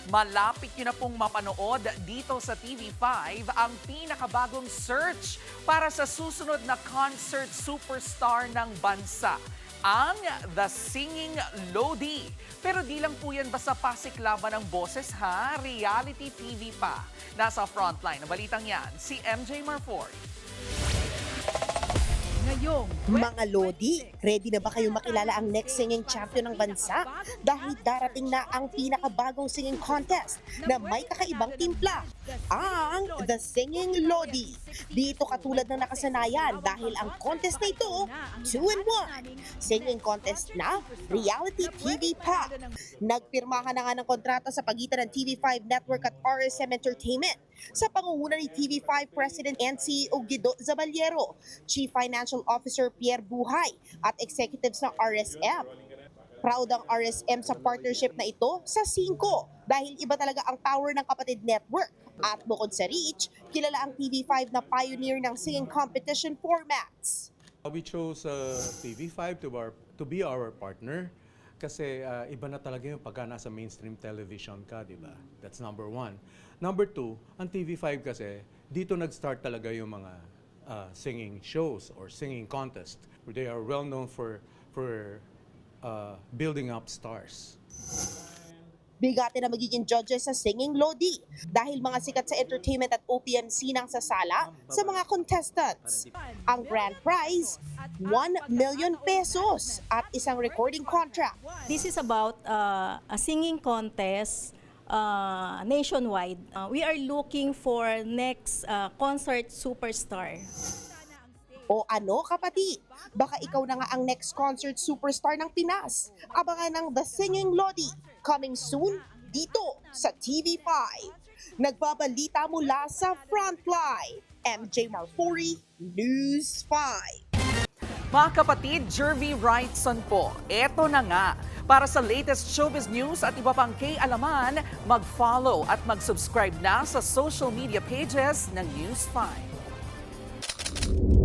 Malapit nyo na pong mapanood dito sa TV5 ang pinakabagong search para sa susunod na concert superstar ng bansa, ang The Singing Lodi. Pero di lang po yan basta pasiklaban ng boses ha, reality TV pa. Nasa frontline ng balitang yan, si MJ Marfort. Mga Lodi, ready na ba kayong makilala ang next singing champion ng bansa? Dahil darating na ang pinakabagong singing contest na may kakaibang timpla, ang The Singing Lodi. Dito katulad ng nakasanayan dahil ang contest na ito, 2-in-1. Singing contest na, reality TV pa. Nagpirmahan na nga ng kontrata sa pagitan ng TV5 Network at RSM Entertainment sa pangunguna ni TV5 President and CEO Guido Zaballero, Chief Financial Officer Pierre Buhay at executives ng RSM. Proud ang RSM sa partnership na ito sa 5 dahil iba talaga ang power ng kapatid network. At bukod sa reach, kilala ang TV5 na pioneer ng singing competition formats. We chose TV5 to be our partner kasi iba na talaga yung pagka nasa mainstream television ka, di ba? That's number 1. Number 2, ang TV5 kasi, dito nag-start talaga yung mga singing shows or singing contest. They are well known for building up stars. Bigati na magiging judges sa Singing Lodi dahil mga sikat sa entertainment at OPMC nang sasala sa mga contestants. Ang grand prize, 1 million pesos at isang recording contract. This is about a singing contest nationwide. We are looking for next concert superstar. O ano kapatid, baka ikaw na nga ang next concert superstar ng Pinas. Abangan ng The Singing Lodi, coming soon dito sa TV5. Nagbabalita mula sa Frontline, MJ Marfori, News 5. Mga kapatid, Jervy Wrightson po. Eto na nga. Para sa latest showbiz news at iba pang kay-alaman, mag-follow at mag-subscribe na sa social media pages ng News 5.